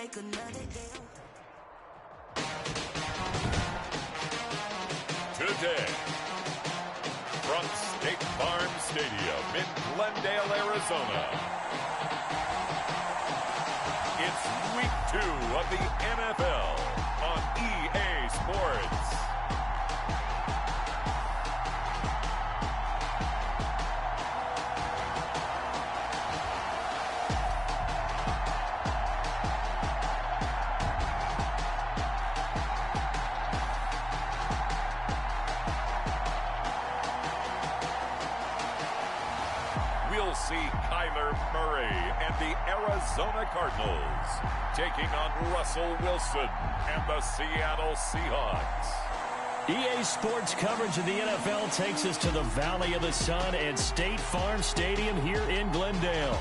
take another L. Today, from State Farm Stadium in Glendale, Arizona, it's Week 2 of the NFL on EA Sports. We'll see Kyler Murray and the Arizona Cardinals taking on Russell Wilson and the Seattle Seahawks. EA Sports coverage of the NFL takes us to the Valley of the Sun at State Farm Stadium here in Glendale.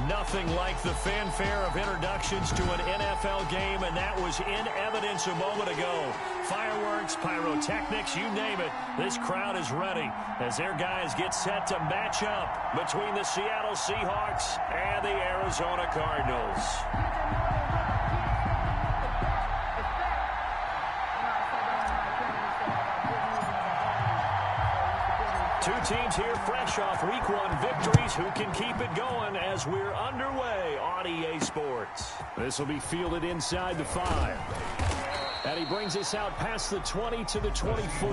Nothing like the fanfare of introductions to an NFL game, and that was in evidence a moment ago. Fireworks, pyrotechnics, you name it. This crowd is ready as their guys get set to match up between the Seattle Seahawks and the Arizona Cardinals. Two teams here fresh off Week 1 victories who can keep it going as we're underway on EA Sports. This will be fielded inside the 5. And he brings us out past the 20 to the 24.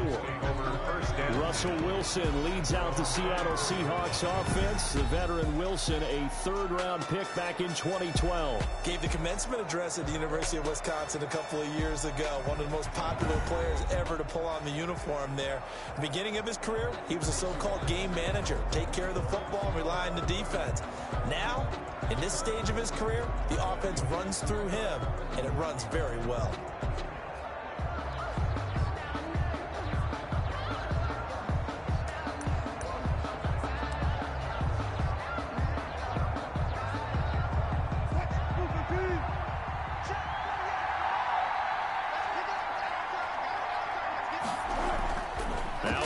Russell Wilson leads out the Seattle Seahawks offense. The veteran Wilson, a third-round pick back in 2012. Gave the commencement address at the University of Wisconsin a couple of years ago. One of the most popular players ever to pull on the uniform there. The beginning of his career, he was a so-called game manager. Take care of the football and rely on the defense. Now, in this stage of his career, the offense runs through him, and it runs very well.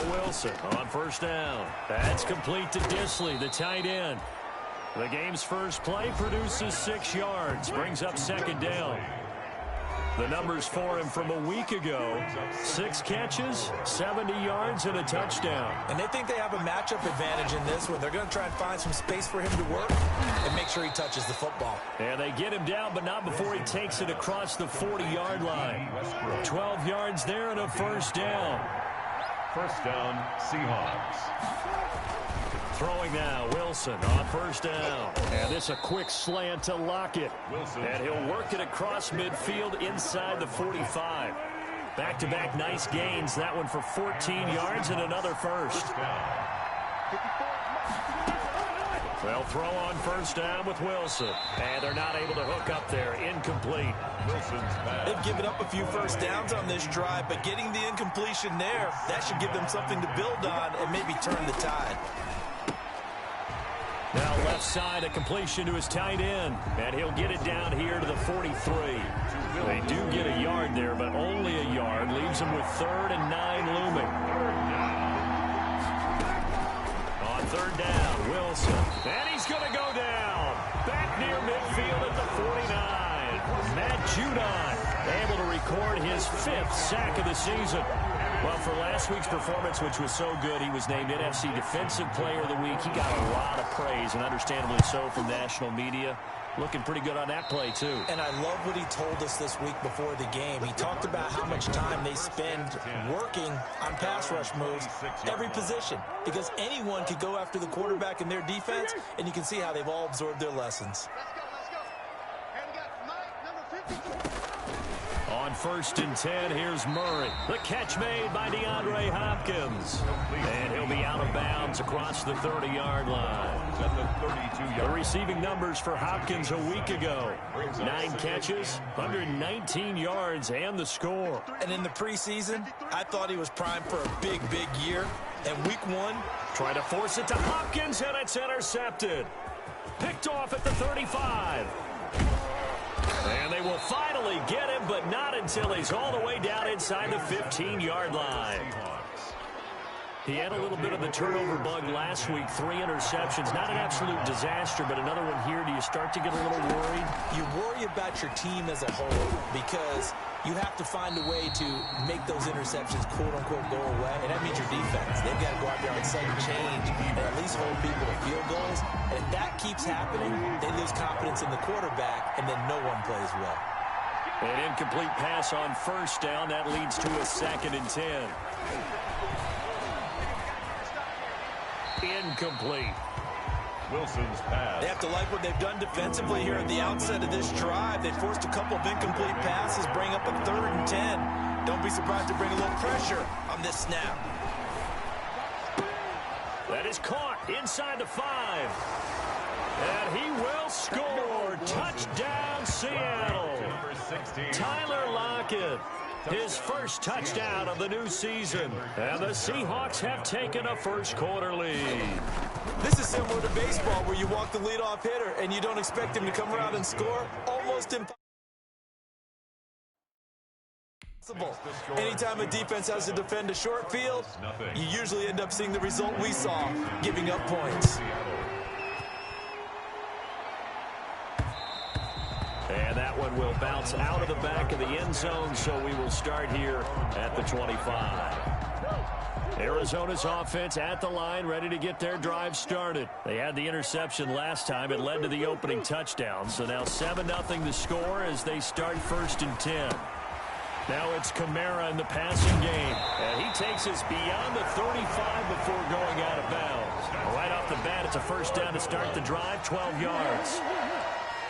Wilson on first down. That's complete to Disley, the tight end. The game's first play produces 6 yards, brings up second down. The numbers for him from a week ago: 6 catches, 70 yards, and a touchdown. And they think they have a matchup advantage in this one. They're going to try and find some space for him to work and make sure he touches the football. And they get him down, but not before he takes it across the 40-yard line. 12 yards there and a first down. First down, Seahawks. Throwing now, Wilson on first down. And this a quick slant to Lockett. And he'll work it across midfield inside the 45. Back-to-back nice gains. That one for 14 yards and another first. They'll throw on first down with Wilson. And they're not able to hook up there. Incomplete. They've given up a few first downs on this drive, but getting the incompletion there, that should give them something to build on and maybe turn the tide. Now left side, a completion to his tight end. And he'll get it down here to the 43. They do get a yard there, but only a yard. Leaves them with 3rd and 9 looming. On third down, Wilson. And he's going to go down. Back near midfield at the 49. Matt Judon able to record his 5th sack of the season. Well, for last week's performance, which was so good, he was named NFC Defensive Player of the Week. He got a lot of praise, and understandably so, from national media. Looking pretty good on that play, too. And I love what he told us this week before the game. He talked about how much time they spend working on pass rush moves, every position, because anyone could go after the quarterback in their defense, and you can see how they've all absorbed their lessons. On 1st and 10, here's Murray. The catch made by DeAndre Hopkins. And he'll be out of bounds across the 30-yard line. The receiving numbers for Hopkins a week ago: 9 catches, 119 yards, and the score. And in the preseason, I thought he was primed for a big, big year. And week 1, try to force it to Hopkins, and it's intercepted. Picked off at the 35. And they will finally get him, but not until he's all the way down inside the 15-yard line. He had a little bit of the turnover bug last week, 3 interceptions. Not an absolute disaster, but another one here. Do you start to get a little worried? You worry about your team as a whole because you have to find a way to make those interceptions, quote-unquote, go away, and that means your defense. They've got to go out there on sudden change and at least hold people to field goals. And if that keeps happening, they lose confidence in the quarterback, and then no one plays well. An incomplete pass on first down. That leads to a 2nd and 10. Incomplete. Wilson's pass. They have to like what they've done defensively here at the outset of this drive. They forced a couple of incomplete passes, bring up a 3rd and 10. Don't be surprised to bring a little pressure on this snap. That is caught inside the 5. And he will score. Touchdown, Seattle. Tyler Lockett. His first touchdown of the new season. And the Seahawks have taken a first-quarter lead. This is similar to baseball where you walk the leadoff hitter and you don't expect him to come around and score. Almost impossible. Anytime a defense has to defend a short field, you usually end up seeing the result we saw, giving up points. And that one will bounce out of the back of the end zone, so we will start here at the 25. Arizona's offense at the line, ready to get their drive started. They had the interception last time. It led to the opening touchdown. So now 7-0 the score as they start 1st and 10. Now it's Kamara in the passing game. And he takes us beyond the 35 before going out of bounds. Right off the bat, it's a first down to start the drive, 12 yards.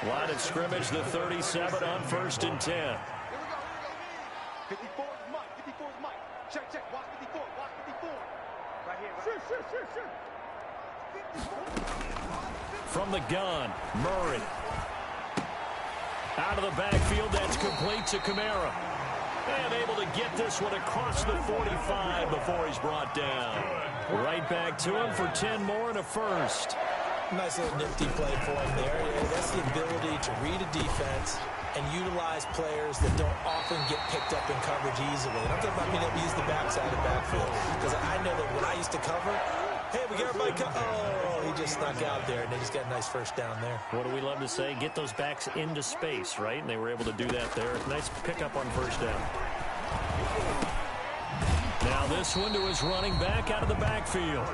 Line of scrimmage, the 37 on 1st and 10. 54 is Mike. 54 is Mike. Check, check. Watch 54. Watch 54. Right here. Sure. From the gun, Murray. Out of the backfield, that's complete to Kamara. And able to get this one across the 45 before he's brought down. Right back to him for 10 more and a first. Nice little nifty play for him there. That's the ability to read a defense and utilize players that don't often get picked up in coverage easily. And I'm talking about being able to use the backside of the backfield. Because I know that when I used to cover, hey, we got everybody oh, he just snuck out there, and they just got a nice first down there. What do we love to say? Get those backs into space, right? And they were able to do that there. Nice pickup on first down. Now this one to his running back out of the backfield.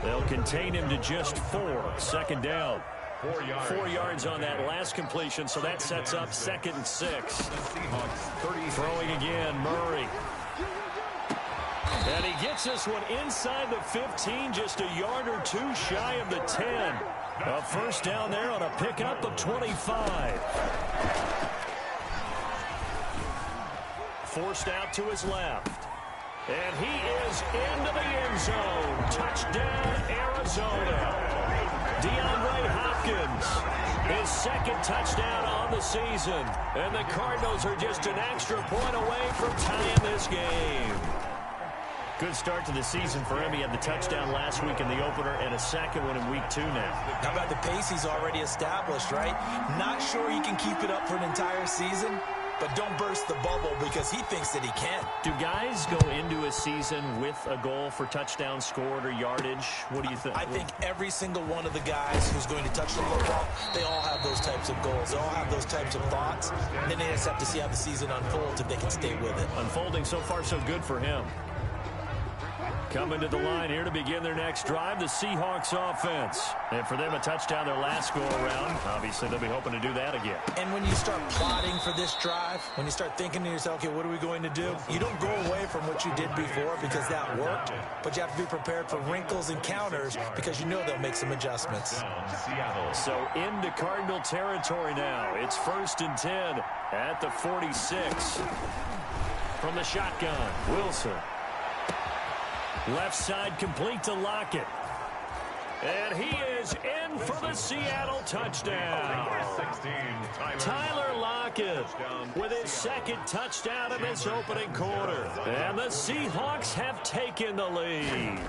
They'll contain him to just 4. 2nd down. 4 yards on that last completion, so that sets up 2nd and 6. Throwing again, Murray. And he gets this one inside the 15, just a yard or 2 shy of the 10. A first down there on a pickup of 25. Forced out to his left. And he is into the end zone. Touchdown, Arizona. DeAndre Hopkins, his 2nd touchdown on the season. And the Cardinals are just an extra point away from tying this game. Good start to the season for him. He had the touchdown last week in the opener and a 2nd one in week 2 now. How about the pace he's already established, right? Not sure he can keep it up for an entire season, but don't burst the bubble because he thinks that he can. Do guys go into a season with a goal for touchdown scored or yardage? What do you think? I think every single one of the guys who's going to touch the football, they all have those types of goals. They all have those types of thoughts. And then they just have to see how the season unfolds if they can stay with it. Unfolding so far so good for him. Coming to the line here to begin their next drive, the Seahawks offense. And for them, a touchdown their last go-around. Obviously, they'll be hoping to do that again. And when you start plotting for this drive, when you start thinking to yourself, okay, what are we going to do? You don't go away from what you did before because that worked, but you have to be prepared for wrinkles and counters because you know they'll make some adjustments. So into Cardinal territory now. It's 1st and 10 at the 46. From the shotgun, Wilson. Left side complete to Lockett. And he is in for the Seattle touchdown. Tyler Lockett with his 2nd touchdown in this opening quarter. And the Seahawks have taken the lead.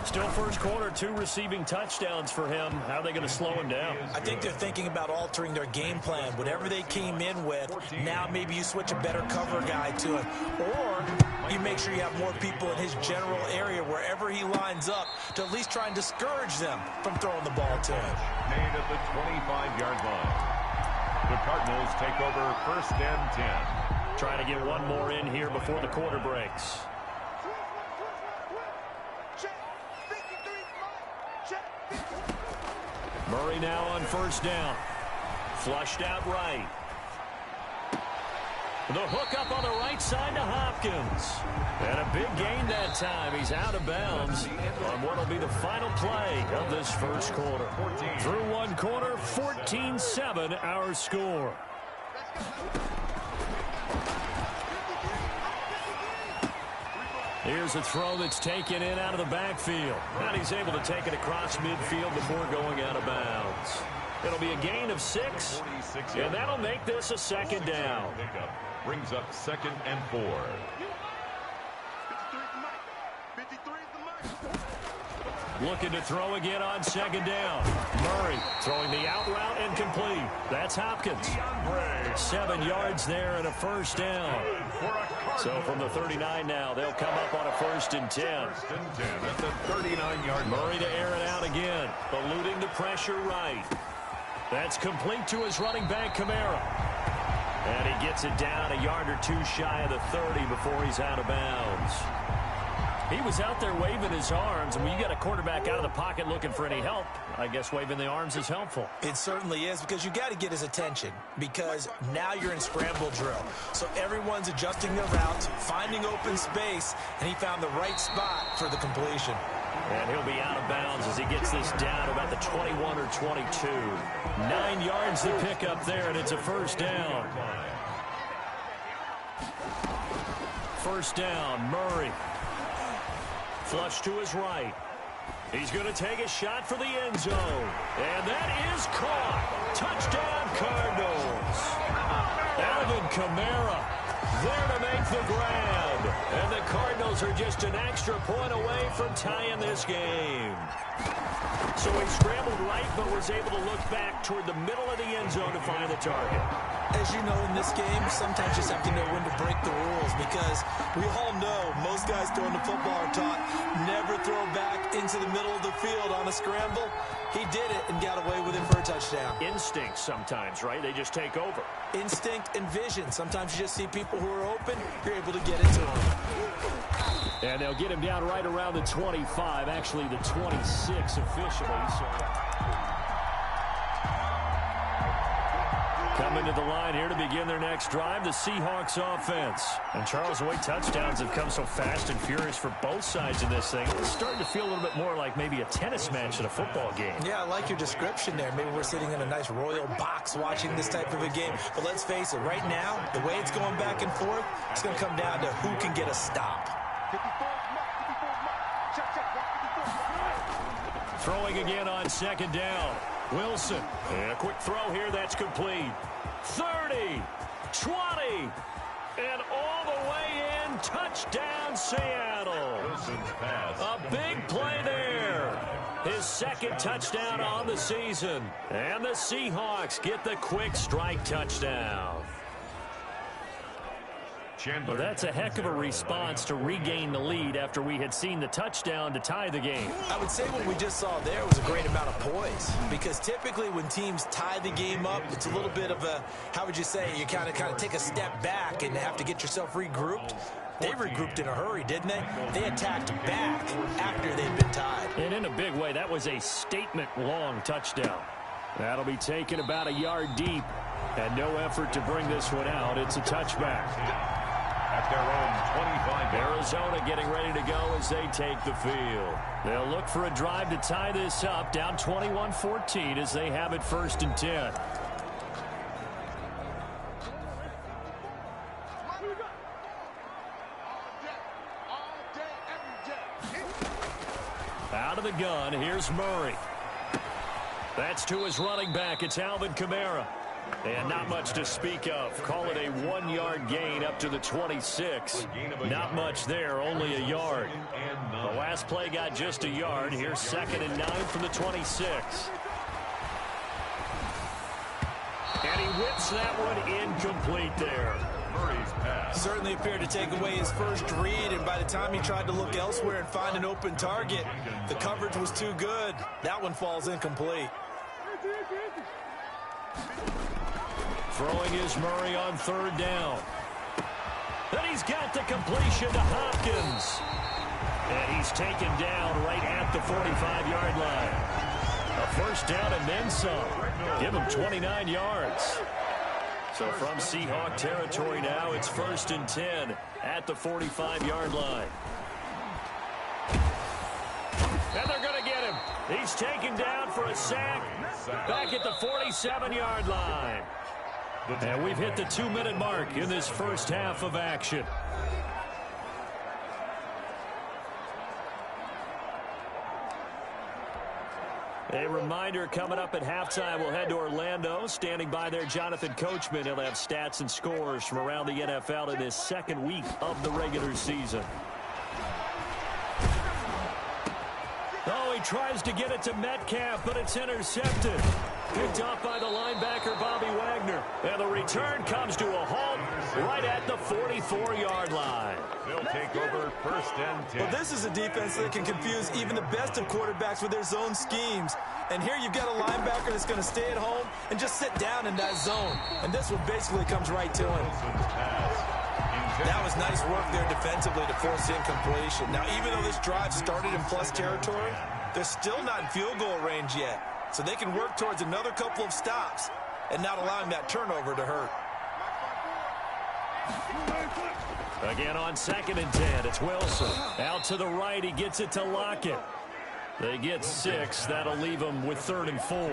Still first quarter, 2 receiving touchdowns for him. How are they going to slow him down? I think they're thinking about altering their game plan. Whatever they came in with, now maybe you switch a better cover guy to it. Or you make sure you have more people in his general area wherever he lines up to at least try and discourage them from throwing the ball to him. Made at the 25-yard line. The Cardinals take over first and 10. Trying to get one more in here before the quarter breaks. Murray now on first down. Flushed out right. The hook up on the right side to Hopkins. And a big gain that time. He's out of bounds on what will be the final play of this first quarter. Through one quarter, 14-7 our score. Here's a throw that's taken in out of the backfield. And he's able to take it across midfield before going out of bounds. It'll be a gain of 6, and that'll make this a second down. Brings up second and 4. Looking to throw again on second down. Murray throwing the out route incomplete. That's Hopkins. 7 yards there and a first down. So from the 39 now, they'll come up on a first and 10. First and 10 at the 39-yard line. Murray to air it out again, eluding the pressure right. That's complete to his running back, Kamara. And he gets it down a yard or 2 shy of the 30 before he's out of bounds. He was out there waving his arms, and when you got a quarterback out of the pocket looking for any help, I guess waving the arms is helpful. It certainly is, because you got to get his attention, because now you're in scramble drill. So everyone's adjusting their routes, finding open space, and he found the right spot for the completion. And he'll be out of bounds as he gets this down to about the 21 or 22. 9 yards to pick up there, and it's a first down. First down, Murray. Flush to his right. He's going to take a shot for the end zone. And that is caught. Touchdown, Cardinals. Alvin Kamara there to make the grab. And the Cardinals are just an extra point away from tying this game. So he scrambled right, but was able to look back toward the middle of the end zone to find the target. As you know, in this game, sometimes you just have to know when to break the rules, because we all know most guys throwing the football are taught never throw back into the middle of the field on a scramble. He did it and got away with it for a touchdown. Instinct sometimes, right? They just take over. Instinct and vision. Sometimes you just see people who are open, you're able to get it to them. And they'll get him down right around the 25, actually the 26 officially. So coming to the line here to begin their next drive, the Seahawks offense. And Charles, the way touchdowns have come so fast and furious for both sides in this thing, it's starting to feel a little bit more like maybe a tennis match at a football game. Yeah, I like your description there. Maybe we're sitting in a nice royal box watching this type of a game. But let's face it, right now, the way it's going back and forth, it's going to come down to who can get a stop. Throwing again on second down. Wilson. And a quick throw here that's complete. 30, 20, and all the way in. Touchdown, Seattle. A big play there. His second touchdown on the season. And the Seahawks get the quick strike touchdown. Well, that's a heck of a response to regain the lead after we had seen the touchdown to tie the game. I would say what we just saw there was a great amount of poise, because typically when teams tie the game up, it's a little bit of a, how would you say, you kind of take a step back and have to get yourself regrouped. They regrouped in a hurry, didn't they? They attacked back after they'd been tied. And in a big way, that was a statement-long touchdown. That'll be taken about a yard deep, and no effort to bring this one out. It's a touchback. At their own 25. Arizona getting ready to go as they take the field. They'll look for a drive to tie this up, down 21-14 as they have it first and 10. Out of the gun, here's Murray. That's to his running back. It's Alvin Kamara. And not much to speak of. Call it a 1-yard gain up to the 26. Not much there, only a yard. The last play got just a yard. Here's 2nd and 9 from the 26. And he whips that one incomplete there. Murray's pass. Certainly appeared to take away his first read, and by the time he tried to look elsewhere and find an open target, the coverage was too good. That one falls incomplete. Throwing is Murray on 3rd down. Then he's got the completion to Hopkins. And he's taken down right at the 45-yard line. A first down and then some. Give him 29 yards. So from Seahawk territory now, it's 1st and 10 at the 45-yard line. And they're going to get him. He's taken down for a sack back at the 47-yard line. And we've hit the 2-minute mark in this first half of action. A reminder, coming up at halftime, we'll head to Orlando. Standing by there, Jonathan Coachman. He'll have stats and scores from around the NFL in this 2nd week of the regular season. Oh, he tries to get it to Metcalf, but it's intercepted. Picked off by the linebacker, Bobby Wagner. And the return comes to a halt right at the 44-yard line. They'll take over 1st and 10. Well, this is a defense that can confuse even the best of quarterbacks with their zone schemes. And here you've got a linebacker that's going to stay at home and just sit down in that zone. And this one basically comes right to him. That was nice work there defensively to force incompletion. Now, even though this drive started in plus territory, they're still not in field goal range yet. So they can work towards another couple of stops and not allowing that turnover to hurt. Again on 2nd and 10, it's Wilson. Out to the right, he gets it to Lockett. They get 6. That'll leave them with 3rd and 4.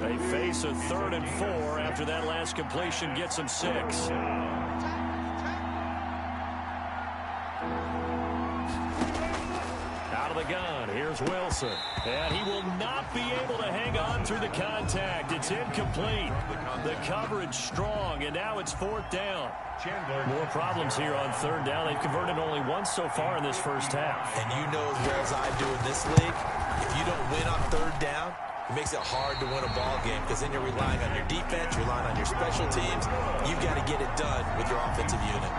They face a 3rd and 4 after that last completion gets them 6. Out of the gun, here's Wilson. And he will not be able to hang on through the contact. It's incomplete. The coverage strong, and now it's 4th down. More problems here on 3rd down. They've converted only once so far in this first half. And you know as well as I do in this league, if you don't win on 3rd down, it makes it hard to win a ball game because then you're relying on your defense, you're relying on your special teams. You've got to get it done with your offensive unit.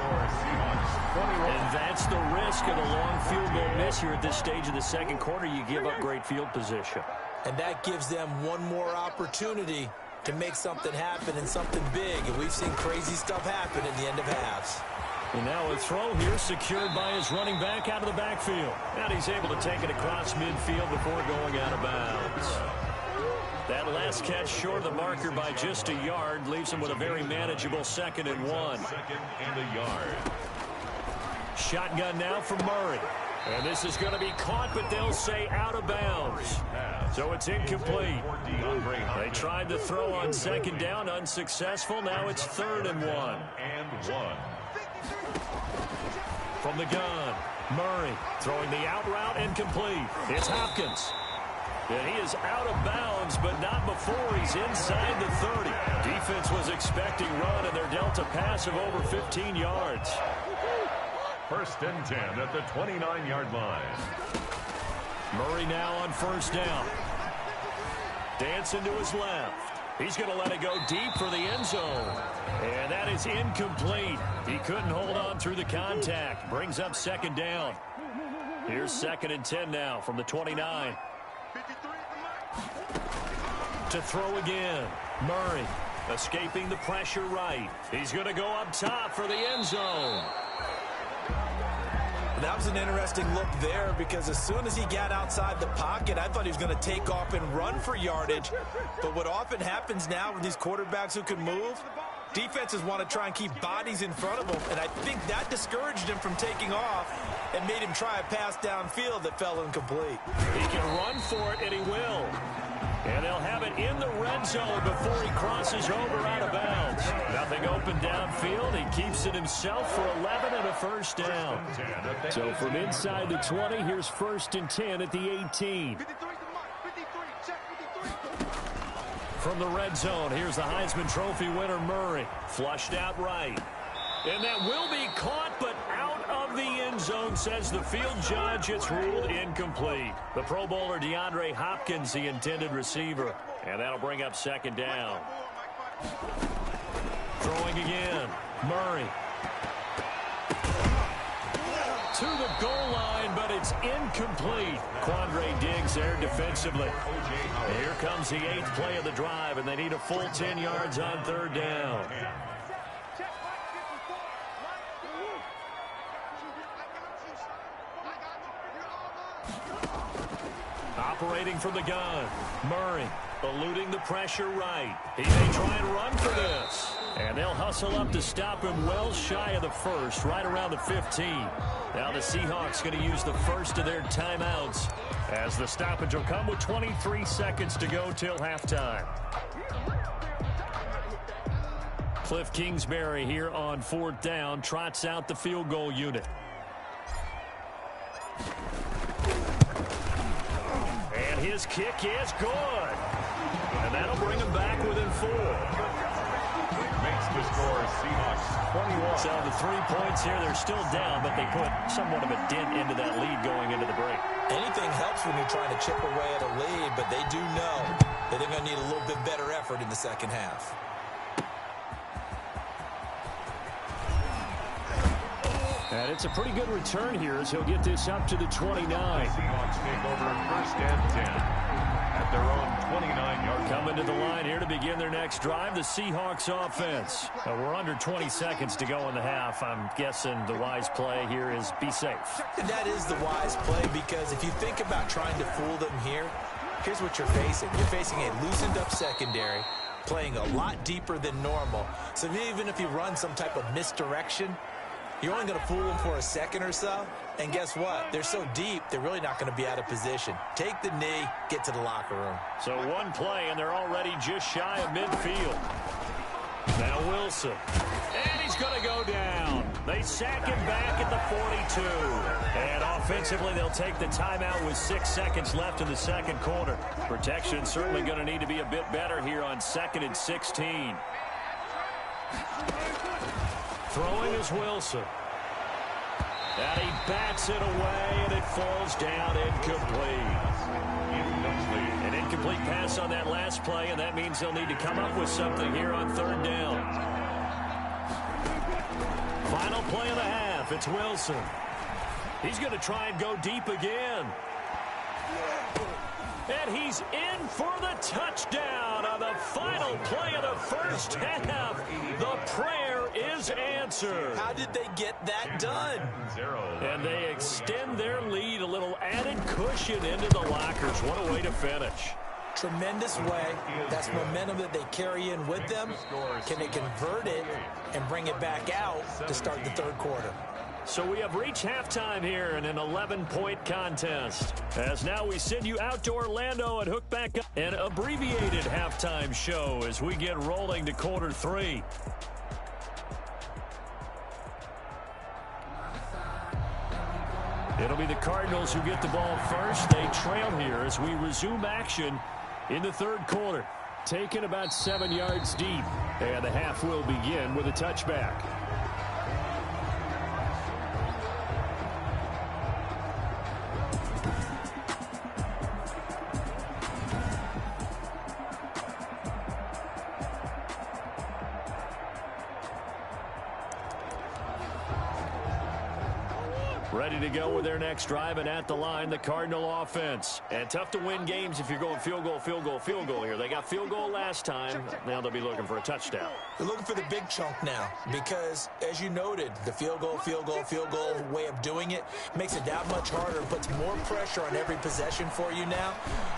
And that's the risk of the long field goal miss here at this stage of the 2nd quarter. You give up great field position. And that gives them one more opportunity to make something happen and something big. And we've seen crazy stuff happen at the end of halves. And now a throw here secured by his running back out of the backfield. And he's able to take it across midfield before going out of bounds. That last catch short of the marker by just a yard leaves him with a very manageable 2nd and 1. 2nd and a yard. Shotgun now from Murray. And this is going to be caught, but they'll say out of bounds. So it's incomplete. They tried to throw on 2nd down, unsuccessful. Now it's 3rd and 1. From the gun, Murray throwing the out route and complete. It's Hopkins. And he is out of bounds, but not before he's inside the 30. Defense was expecting run, and they're dealt a pass of over 15 yards. 1st and 10 at the 29-yard line. Murray now on 1st down. Dancing to his left. He's going to let it go deep for the end zone. And that is incomplete. He couldn't hold on through the contact. Brings up 2nd down. Here's 2nd and 10 now from the 29. To throw again. Murray escaping the pressure right. He's going to go up top for the end zone. That was an interesting look there because as soon as he got outside the pocket, I thought he was going to take off and run for yardage. But what often happens now with these quarterbacks who can move, defenses want to try and keep bodies in front of them. And I think that discouraged him from taking off and made him try a pass downfield that fell incomplete. He can run for it, and he will. And they'll have it in the red zone before he crosses over out of bounds. Nothing open downfield. He keeps it himself for 11 and a first down. So from inside the 20, here's 1st and 10 at the 18. from the red zone. Here's the Heisman Trophy winner, Murray. Flushed out right. And that will be caught, but out of the end zone, says the field judge. It's ruled incomplete. The Pro Bowler DeAndre Hopkins, the intended receiver. And that'll bring up second down. Throwing again. Murray. To the goal line, but it's incomplete. Quandre Diggs there defensively. Here comes the 8th play of the drive, and they need a full 10 yards on third down. Operating from the gun. Murray eluding the pressure right. He may try and run for this. And they'll hustle up to stop him well shy of the first, right around the 15. Now the Seahawks going to use the first of their timeouts as the stoppage will come with 23 seconds to go till halftime. Cliff Kingsbury here on 4th down trots out the field goal unit. And his kick is good. And that'll bring him back within 4. Makes the score Seahawks 21. So the 3 points here, they're still down, but they put somewhat of a dent into that lead going into the break. Anything helps when you're trying to chip away at a lead, but they do know that they're going to need a little bit better effort in the second half. And it's a pretty good return here as he'll get this up to the 29. Seahawks take over 1st and 10 at their own 29-yard line. Coming to the line here to begin their next drive, the Seahawks offense. We're under 20 seconds to go in the half. I'm guessing the wise play here is be safe. And that is the wise play, because if you think about trying to fool them here, here's what you're facing. You're facing a loosened up secondary, playing a lot deeper than normal. So even if you run some type of misdirection, you're only going to fool them for a second or so. And guess what? They're so deep, they're really not going to be out of position. Take the knee, get to the locker room. So one play, and they're already just shy of midfield. Now Wilson. And he's going to go down. They sack him back at the 42. And offensively, they'll take the timeout with 6 seconds left in the second quarter. Protection certainly going to need to be a bit better here on 2nd and 16. Throwing is Wilson. And he bats it away, and it falls down incomplete. An incomplete pass on that last play, and that means they'll need to come up with something here on 3rd down. Final play of the half, it's Wilson. He's going to try and go deep again. And he's in for the touchdown on the final play of the first half. The prayer is answered. How did they get that done? And they extend their lead, a little added cushion into the lockers. What a way to finish. Tremendous way. That's momentum that they carry in with them. Can they convert it and bring it back out to start the 3rd quarter? So we have reached halftime here in an 11-point contest. As now we send you out to Orlando and hook back up an abbreviated halftime show as we get rolling to quarter 3. It'll be the Cardinals who get the ball first. They trail here as we resume action in the 3rd quarter. Taken about 7 yards deep. And the half will begin with a touchback. Ready to go with their next drive, and at the line, the Cardinal offense. And tough to win games if you're going field goal, field goal, field goal here. They got field goal last time. Now they'll be looking for a touchdown. They're looking for the big chunk now because, as you noted, the field goal way of doing it makes it that much harder and puts more pressure on every possession for you now.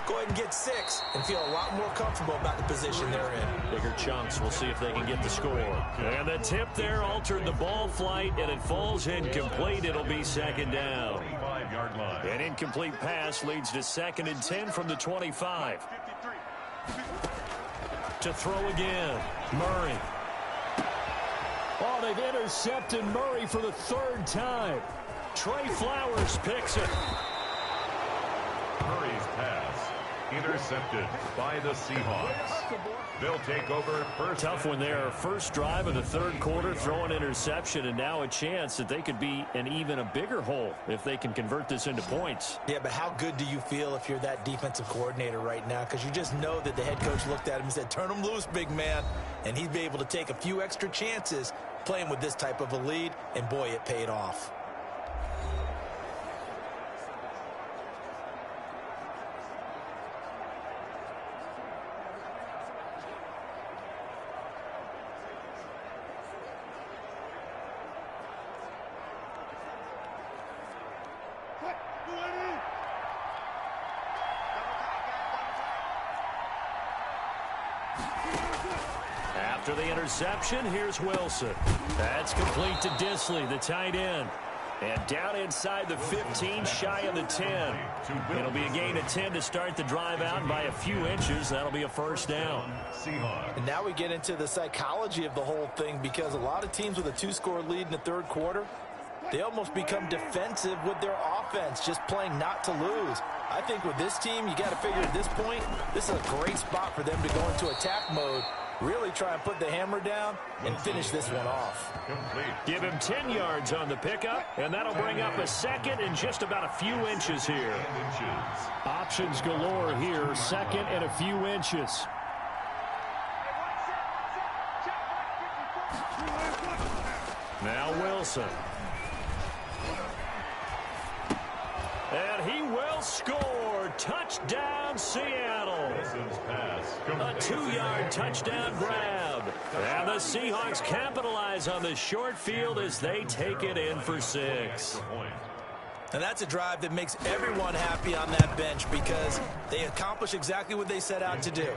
Go ahead and get 6 and feel a lot more comfortable about the position they're in. Bigger chunks. We'll see if they can get the score. And the tip there altered the ball flight, and it falls incomplete. It'll be second down. 25-yard line. An incomplete pass leads to 2nd and 10 from the 25. To throw again. Murray. Oh, they've intercepted Murray for the 3rd time. Trey Flowers picks it. Murray's pass intercepted by the Seahawks. They'll take over first. Tough one there. First drive of the third quarter, throw an interception, and now a chance that they could be in even a bigger hole if they can convert this into points. Yeah, but how good do you feel if you're that defensive coordinator right now? Because you just know that the head coach looked at him and said, turn him loose, big man. And he'd be able to take a few extra chances playing with this type of a lead, and boy, it paid off. After the interception, here's Wilson. That's complete to Disley, the tight end. And down inside the 15, shy of the 10. It'll be a gain of 10 to start the drive out by a few inches. That'll be a first down. And now we get into the psychology of the whole thing, because a lot of teams with a 2-score lead in the third quarter, they almost become defensive with their offense, just playing not to lose. I think with this team, you got to figure at this point, this is a great spot for them to go into attack mode, really try and put the hammer down and finish this one off. Give him 10 yards on the pickup, and that'll bring up a second and just about a few inches here. Options galore here, second and a few inches. Now Wilson. And he will score. Touchdown, Seattle. A 2-yard touchdown grab. And the Seahawks capitalize on the short field as they take it in for 6. And that's a drive that makes everyone happy on that bench, because they accomplish exactly what they set out to do.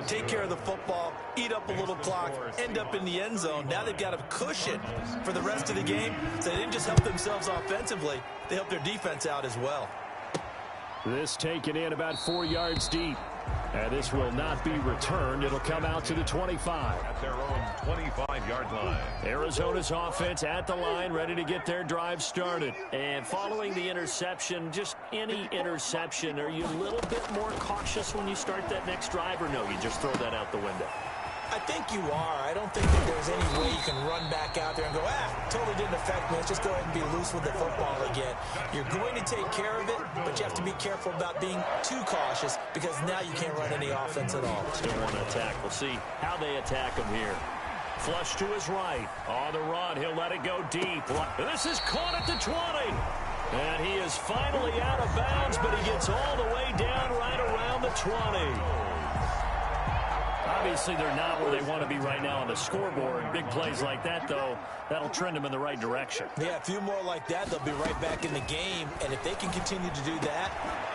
Take care of the football, eat up a little clock, end up in the end zone. Now they've got a cushion for the rest of the game, so they didn't just help themselves offensively, they helped their defense out as well. This taken in about 4 yards deep. And this will not be returned. It'll come out to the 25. At their own 25-yard line. Arizona's offense at the line, ready to get their drive started. And following the interception, just any interception, are you a little bit more cautious when you start that next drive, or no, you just throw that out the window? I think you are. I don't think that there's any way you can run back out there and go, totally didn't affect me. Let's just go ahead and be loose with the football again. You're going to take care of it, but you have to be careful about being too cautious, because now you can't run any offense at all. Still want to attack. We'll see how they attack him here. Flush to his right. On the run, he'll let it go deep. This is caught at the 20. And he is finally out of bounds, but he gets all the way down right around the 20. Obviously, they're not where they want to be right now on the scoreboard. Big plays like that, though, that'll trend them in the right direction. Yeah, a few more like that, they'll be right back in the game. And if they can continue to do that.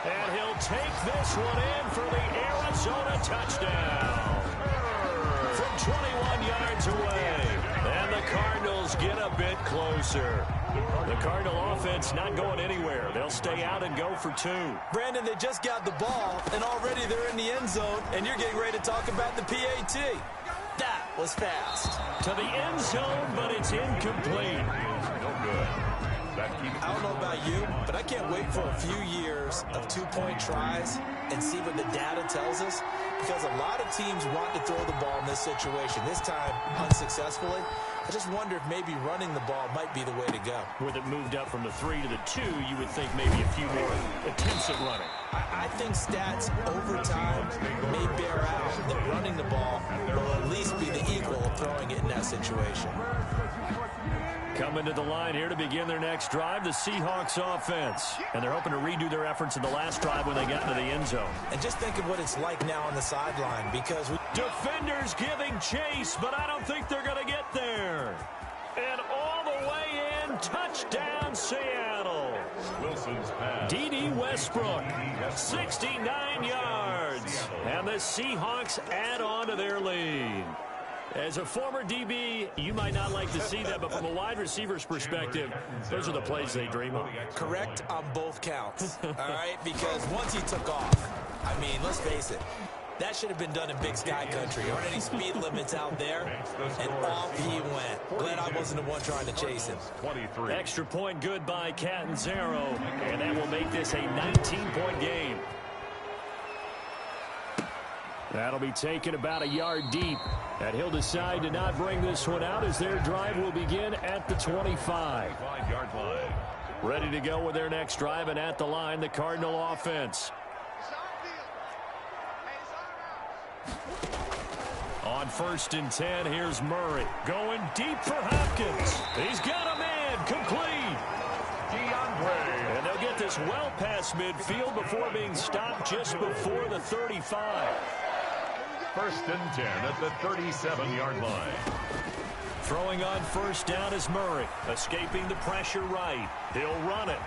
And he'll take this one in for the Arizona touchdown. From 21 yards away. And the Cardinals get a bit closer. The Cardinal offense not going anywhere. They'll stay out and go for 2. Brandon, they just got the ball, and already they're in the end zone, and you're getting ready to talk about the PAT. That was fast. To the end zone, but it's incomplete. No good. I don't know about you, but I can't wait for a few years of 2-point tries and see what the data tells us, because a lot of teams want to throw the ball in this situation, this time unsuccessfully. I just wonder if maybe running the ball might be the way to go. With it moved up from the 3 to the 2, you would think maybe a few more attempts at running. I think stats over time may bear out that running the ball will at least be the equal of throwing it in that situation. Coming to the line here to begin their next drive, the Seahawks offense. And they're hoping to redo their efforts in the last drive when they got into the end zone. And just think of what it's like now on the sideline, because defenders giving chase, but I don't think they're going to get there. And all the way in, touchdown Seattle. Wilson's pass. D.D. Westbrook, 69 yards. And the Seahawks add on to their lead. As a former DB, you might not like to see that, but from a wide receiver's perspective, those are the plays they dream of. Correct on both counts, all right? Because once he took off, I mean, let's face it, that should have been done in Big Sky Country. There aren't any speed limits out there, and off he went. Glad I wasn't the one trying to chase him. 23. Extra point good by Catanzaro, and that will make this a 19-point game. That'll be taken about a yard deep. And he'll decide to not bring this one out as their drive will begin at the 25. 5-yard line. Ready to go with their next drive, and at the line, the Cardinal offense. On 1st and 10, here's Murray. Going deep for Hopkins. He's got a man. Complete. And they'll get this well past midfield before being stopped just before the 35. 1st and 10 at the 37-yard line. Throwing on 1st down is Murray. Escaping the pressure right. He'll run it.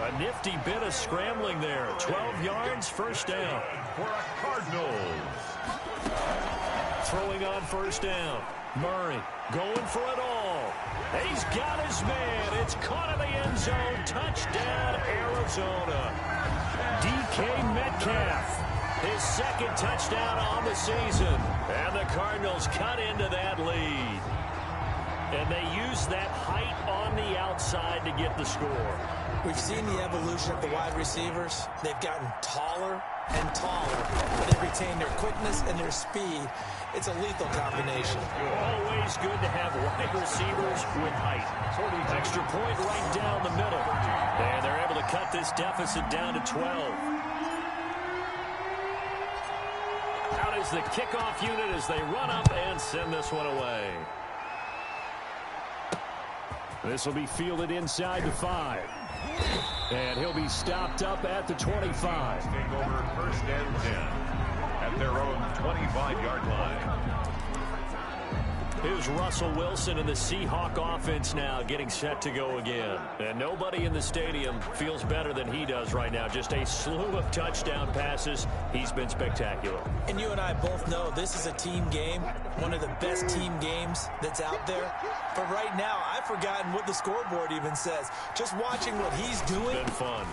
A nifty bit of scrambling there. 12 yards, 1st down. For a Cardinals. Throwing on 1st down. Murray going for it all. He's got his man. It's caught in the end zone. Touchdown, Arizona. DK Metcalf. His 2nd touchdown on the season. And the Cardinals cut into that lead. And they use that height on the outside to get the score. We've seen the evolution of the wide receivers. They've gotten taller and taller, but they retain their quickness and their speed. It's a lethal combination. Always good to have wide receivers with height. Extra point right down the middle. And they're able to cut this deficit down to 12. Out is the kickoff unit as they run up and send this one away. This will be fielded inside the 5. And he'll be stopped up at the 25. Take over 1st and 10 at their own 25-yard line. Here's Russell Wilson and the Seahawk offense now getting set to go again. And nobody in the stadium feels better than he does right now. Just a slew of touchdown passes. He's been spectacular. And you and I both know this is a team game, one of the best team games that's out there. But right now, I've forgotten what the scoreboard even says. Just watching what he's doing. Been fun.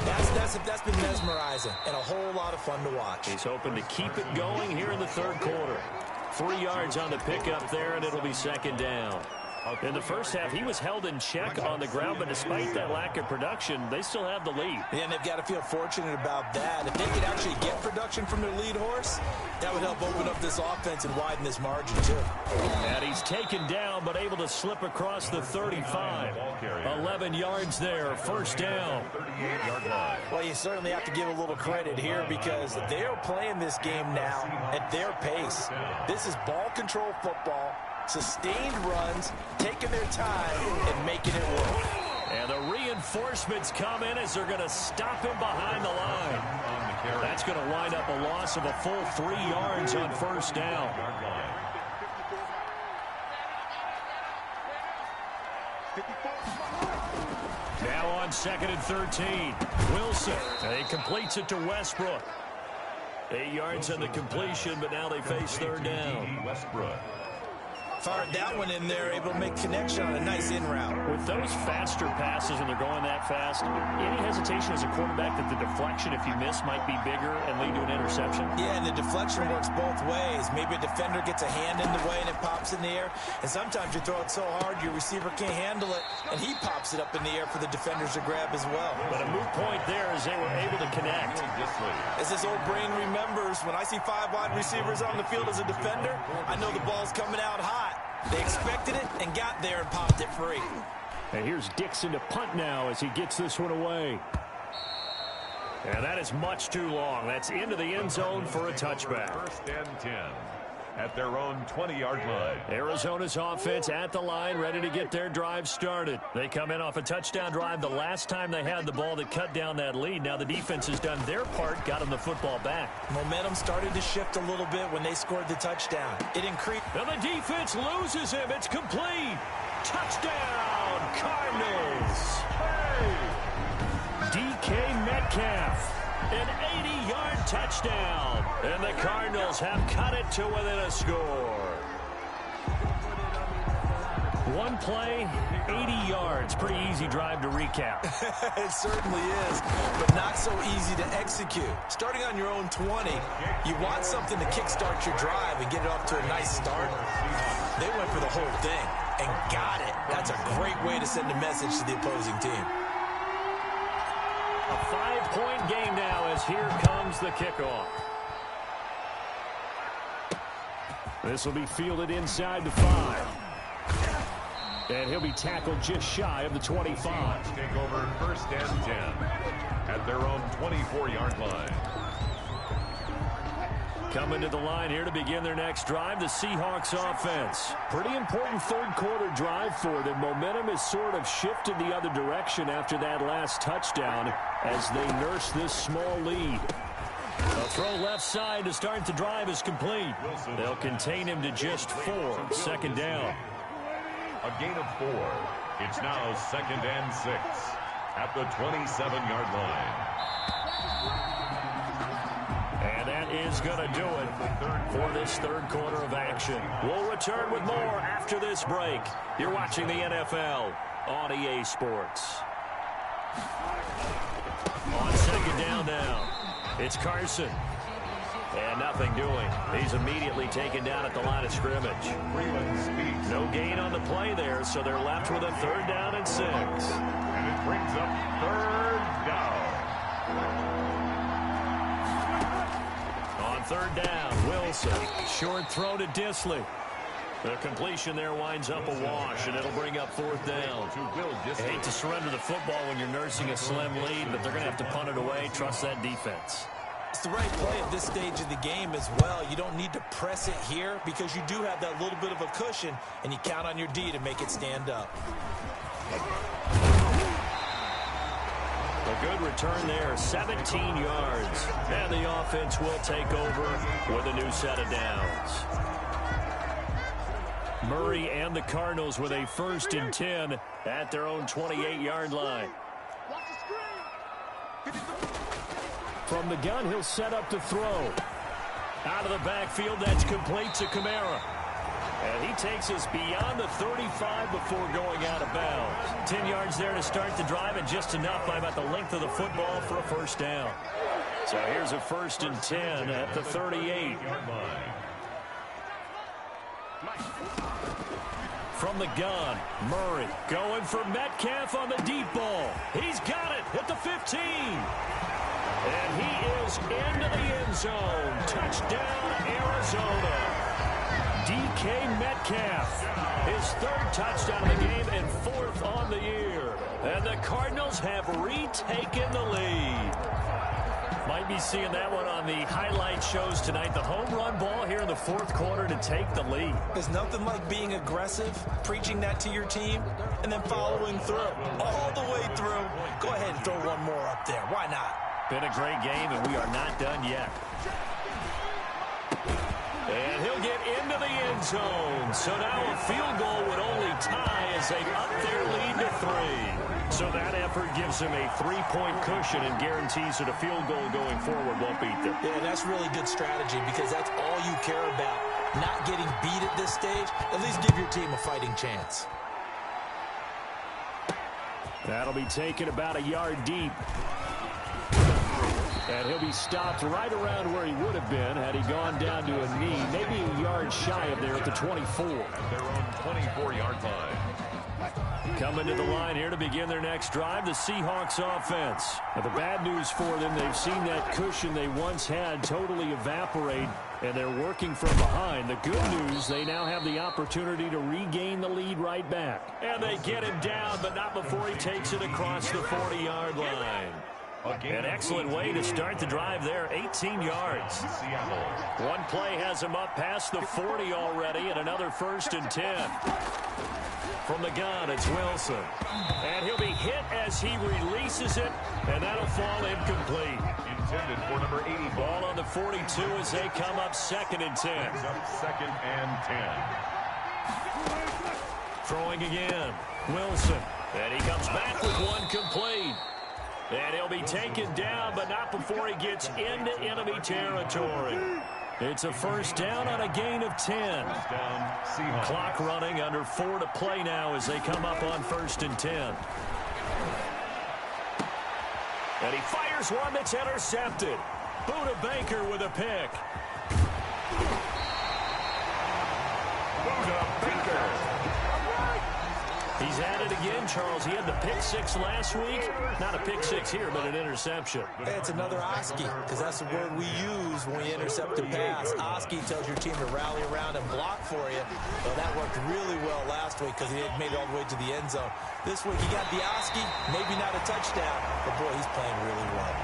That's been mesmerizing and a whole lot of fun to watch. He's hoping to keep it going here in the 3rd quarter. 3 yards on the pickup there, and it'll be 2nd down. In the first half, he was held in check on the ground, but despite that lack of production, they still have the lead. Yeah, and they've got to feel fortunate about that. If they could actually get production from their lead horse, that would help open up this offense and widen this margin, too. And he's taken down, but able to slip across the 35. 11 yards there, 1st down. 38-yard line. Well, you certainly have to give a little credit here because they're playing this game now at their pace. This is ball control football. Sustained runs, taking their time, and making it work. And the reinforcements come in as they're going to stop him behind the line. That's going to wind up a loss of a full 3 yards on 1st down. Now on 2nd and 13. Wilson. He completes it to Westbrook. 8 yards on the completion, but now they face 3rd down. Westbrook. Fired that one in there, able to make connection on a nice in route. With those faster passes when they're going that fast, any hesitation as a quarterback that the deflection, if you miss, might be bigger and lead to an interception? Yeah, and the deflection works both ways. Maybe a defender gets a hand in the way and it pops in the air. And sometimes you throw it so hard your receiver can't handle it, and he pops it up in the air for the defenders to grab as well. But a moot point there as they were able to connect. As this old brain remembers, when I see 5 wide receivers on the field as a defender, I know the ball's coming out hot. They expected it and got there and popped it free. And here's Dixon to punt now as he gets this one away. And that is much too long. That's into the end zone for a touchback. 1st and 10 at their own 20-yard line. Arizona's offense at the line, ready to get their drive started. They come in off a touchdown drive the last time they had the ball that cut down that lead. Now the defense has done their part, got them the football back. Momentum started to shift a little bit when they scored the touchdown. It increased. And the defense loses him. It's complete. Touchdown, Cardinals. DK Metcalf. An 80-yard touchdown. And the Cardinals have cut it to within a score. One play, 80 yards. Pretty easy drive to recap. It certainly is, but not so easy to execute. Starting on your own 20, you want something to kickstart your drive and get it off to a nice start. They went for the whole thing and got it. That's a great way to send a message to the opposing team. A 5-point game now as here comes the kickoff. This will be fielded inside the 5. And he'll be tackled just shy of the 25. Take over first and 10 at their own 24-yard line. Coming to the line here to begin their next drive, the Seahawks offense. Pretty important third-quarter drive for them. Momentum has sort of shifted the other direction after that last touchdown as they nurse this small lead. A throw left side to start the drive is complete. They'll contain him to just 4. Second down. A gain of 4. It's now second and 6 at the 27-yard line. And that is going to do it for this third quarter of action. We'll return with more after this break. You're watching the NFL on EA Sports. On second down now, it's Carson. And nothing doing. He's immediately taken down at the line of scrimmage. No gain on the play there, so they're left with a third down and 6. And it brings up third down. On third down, Wilson. Short throw to Disley. The completion there winds up a wash, and it'll bring up fourth down. I hate to surrender the football when you're nursing a slim lead, but they're going to have to punt it away. Trust that defense. It's the right play at this stage of the game as well. You don't need to press it here because you do have that little bit of a cushion, and you count on your D to make it stand up. A good return there, 17 yards. And the offense will take over with a new set of downs. Murray and the Cardinals with a 1st and 10 at their own 28-yard line. From the gun, he'll set up to throw. Out of the backfield, that's complete to Kamara. And he takes us beyond the 35 before going out of bounds. 10 yards there to start the drive, and just enough by about the length of the football for a first down. So here's a 1st and 10 at the 38-yard line. From the gun, Murray going for Metcalf on the deep ball. He's got it at the 15. And he is into the end zone. Touchdown, Arizona. DK Metcalf, his 3rd touchdown of the game and 4th on the year. And the Cardinals have retaken the lead. Might be seeing that one on the highlight shows tonight. The home run ball here in the 4th quarter to take the lead. There's nothing like being aggressive, preaching that to your team, and then following through. All the way through. Go ahead and throw one more up there. Why not? Been a great game, and we are not done yet. And he'll get into the end zone. So now a field goal would only tie as they up their lead to 3. So that effort gives him a 3-point cushion and guarantees that a field goal going forward won't beat them. Yeah, that's really good strategy because that's all you care about. Not getting beat at this stage. At least give your team a fighting chance. That'll be taken about a yard deep. And he'll be stopped right around where he would have been had he gone down to a knee, maybe a yard shy of there at the 24. At their own 24-yard line. Coming to the line here to begin their next drive, the Seahawks offense. Now, the bad news for them, they've seen that cushion they once had totally evaporate, and they're working from behind. The good news, they now have the opportunity to regain the lead right back. And they get him down, but not before he takes it across the 40-yard line. An excellent way to start the drive there, 18 yards. One play has him up past the 40 already, and another 1st and 10. From the gun, it's Wilson. And he'll be hit as he releases it, and that'll fall incomplete. Intended for number 80. Ball on the 42 as they come up 2nd and 10. Second and 10. Throwing again, Wilson. And he comes back with one complete. And he'll be taken down, but not before he gets into enemy territory. It's a 1st down on a gain of 10. Clock running, under 4 to play now as they come up on 1st and 10. And he fires one that's intercepted. Buda Baker with a pick. Buda Baker. He's at it again, Charles. He had the pick six last week. Not a pick six here, but an interception. It's another Oski, because that's the word we use when we intercept a pass. Oski tells your team to rally around and block for you. Well, that worked really well last week because he had made it all the way to the end zone. This week he got the Oski, maybe not a touchdown, but boy, he's playing really well.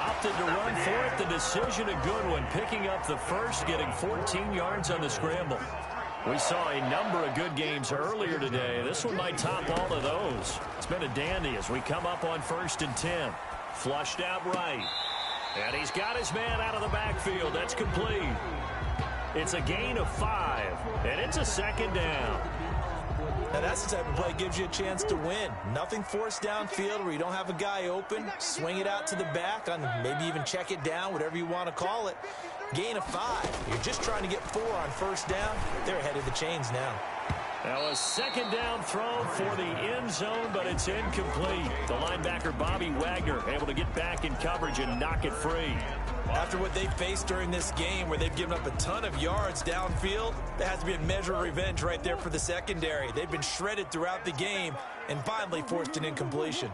Opted to run for it. The decision a good one, picking up the first, getting 14 yards on the scramble. We saw a number of good games earlier today. This one might top all of those. It's been a dandy as we come up on 1st and 10. Flushed out right. And he's got his man out of the backfield. That's complete. It's a gain of 5, and it's a second down. Now that's the type of play that gives you a chance to win. Nothing forced downfield where you don't have a guy open. Swing it out to the back, on maybe even check it down, whatever you want to call it. Gain of 5. You're just trying to get 4 on 1st down. They're ahead of the chains now. Now a second down throw for the end zone, but it's incomplete. The linebacker Bobby Wagner able to get back in coverage and knock it free. After what they faced during this game where they've given up a ton of yards downfield, there has to be a measure of revenge right there for the secondary. They've been shredded throughout the game and finally forced an incompletion.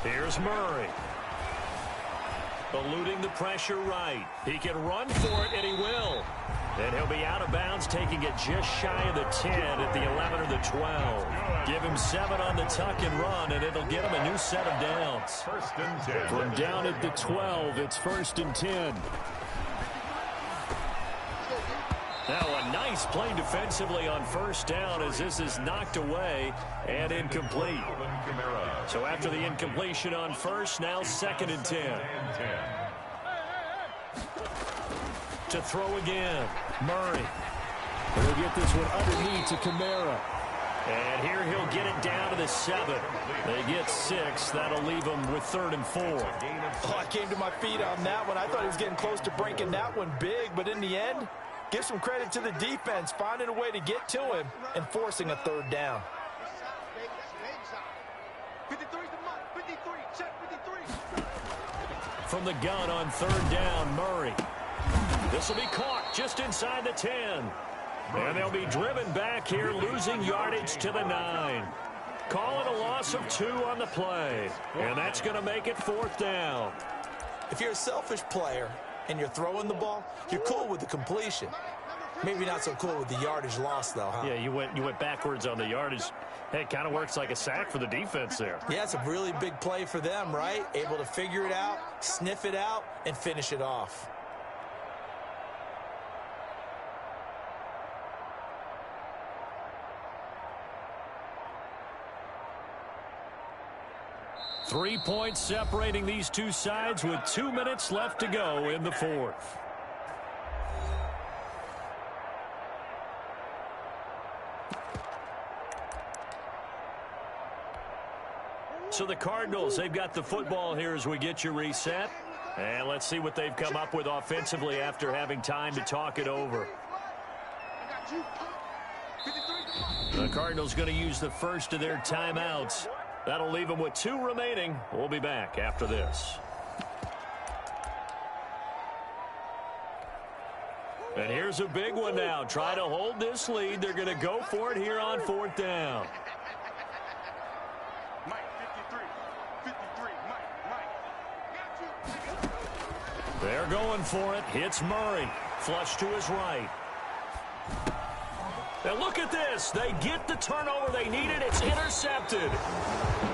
Here's Murray. Eluding the pressure right. He can run for it, and he will. And he'll be out of bounds, taking it just shy of the 10 at the 11 or the 12. Give him 7 on the tuck and run, and it'll get him a new set of downs. 1st and 10. From down at the 12, it's 1st and 10. Now a nice play defensively on 1st down as this is knocked away and incomplete. So after the incompletion on 1st, now 2nd and 10. To throw again, Murray. He'll get this one underneath to Kamara. And here he'll get it down to the 7. They get 6. That'll leave them with 3rd and 4. Oh, I came to my feet on that one. I thought he was getting close to breaking that one big, but in the end, give some credit to the defense, finding a way to get to him and forcing a 3rd down. 53 to Mike. 53. Check 53. From the gun on 3rd down, Murray. This will be caught just inside the 10. And they'll be driven back here, losing yardage to the 9. Call it a loss of 2 on the play. And that's going to make it 4th down. If you're a selfish player and you're throwing the ball, you're cool with the completion. Maybe not so cool with the yardage loss, though, huh? Yeah, you went backwards on the yardage. Hey, it kind of works like a sack for the defense there. Yeah, it's a really big play for them, right? Able to figure it out, sniff it out, and finish it off. Three points separating these two sides with 2 minutes left to go in the 4th. So the Cardinals, they've got the football here as we get you reset. And let's see what they've come up with offensively after having time to talk it over. The Cardinals going to use the first of their timeouts. That'll leave them with 2 remaining. We'll be back after this. And here's a big one now. Try to hold this lead. They're going to go for it here on 4th down. Mike, 53. 53. Mike. They're going for it. Hits Murray. Flush to his right. And look at this. They get the turnover they needed. It's intercepted.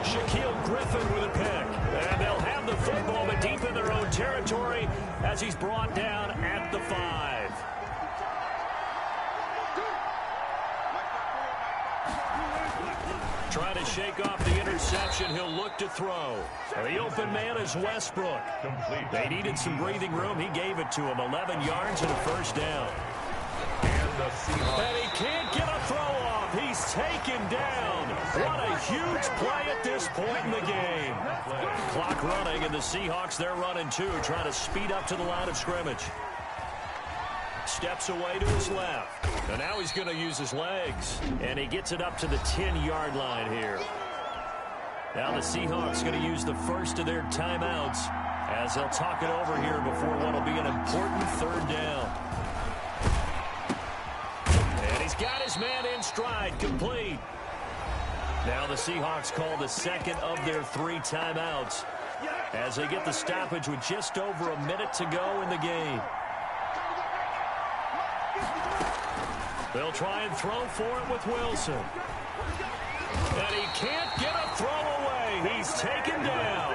Shaquille Griffin with a pick. And they'll have the football, but deep in their own territory as he's brought down at the 5. Trying to shake off the interception. He'll look to throw. And the open man is Westbrook. They needed some breathing room. He gave it to him. 11 yards and a 1st down. And he can't get a throw off. He's taken down. What a huge play at this point in the game. Clock running, and the Seahawks, they're running too, trying to speed up to the line of scrimmage. Steps away to his left. And now he's going to use his legs. And he gets it up to the 10-yard line here. Now the Seahawks going to use the first of their timeouts as they'll talk it over here before what will be an important 3rd down. He's got his man in stride, complete. Now the Seahawks call the second of their 3 timeouts as they get the stoppage with just over a minute to go in the game. They'll try and throw for it with Wilson. And he can't get a throw away. He's taken down.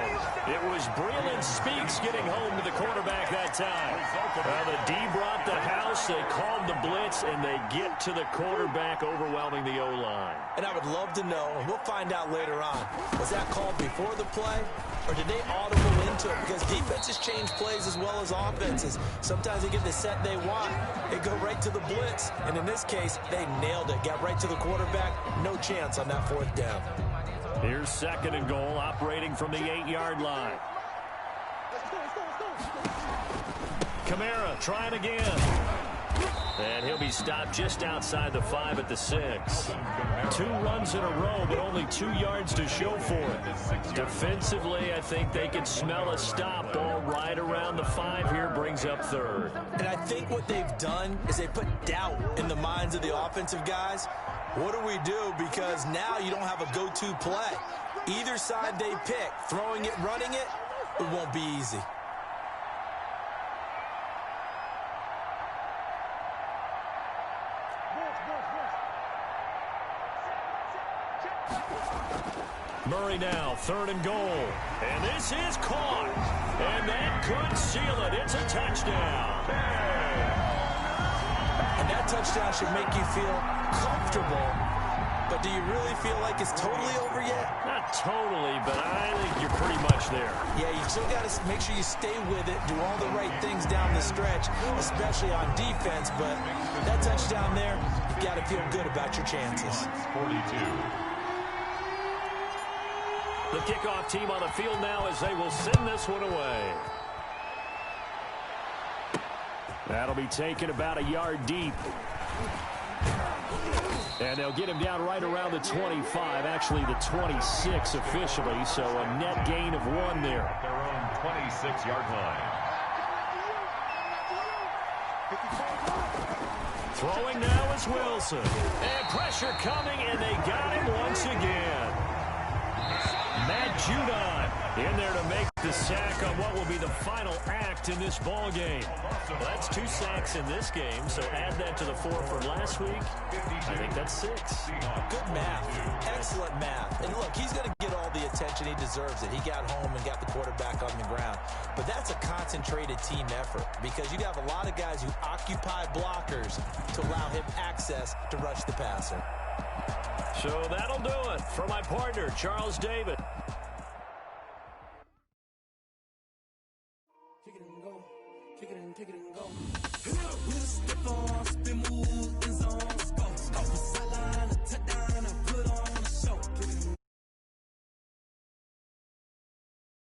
It was Breland Speaks getting home to the quarterback that time. Well, the D brought the house. They called the blitz, and they get to the quarterback, overwhelming the O-line. And I would love to know, and we'll find out later on, was that called before the play, or did they audible into it? Because defenses change plays as well as offenses. Sometimes they get the set they want. They go right to the blitz. And in this case, they nailed it. Got right to the quarterback. No chance on that 4th down. Here's 2nd and goal, operating from the 8-yard line. Kamara trying again. And he'll be stopped just outside the 5 at the 6. 2 runs in a row, but only 2 yards to show for it. Defensively, I think they can smell a stop. Ball right around the 5 here, brings up 3rd. And I think what they've done is they put doubt in the minds of the offensive guys. What do we do? Because now you don't have a go-to play. Either side they pick, throwing it, running it, it won't be easy. Murray now, 3rd and goal. And this is caught. And that could seal it. It's a touchdown. And that touchdown should make you feel comfortable. But do you really feel like it's totally over yet? Not totally, but I think you're pretty much there. Yeah, you still got to make sure you stay with it, do all the right things down the stretch, especially on defense. But that touchdown there, you got to feel good about your chances. 42. The kickoff team on the field now as they will send this one away. That'll be taken about a yard deep. And they'll get him down right around the 25, actually the 26 officially, so a net gain of 1 there. At their own 26-yard line. Throwing now is Wilson. And pressure coming, and they got him once again. Matt Judon in there to make the sack on what will be the final act in this ball game. Well, that's 2 sacks in this game, so add that to the 4 from last week. I think that's 6. Good math. Excellent math. And look, he's going to get all the attention he deserves it. He got home and got the quarterback on the ground. But that's a concentrated team effort because you have a lot of guys who occupy blockers to allow him access to rush the passer. So that'll do it for my partner, Charles David. Kick it and go. Kick it and go. With a step on, spin move.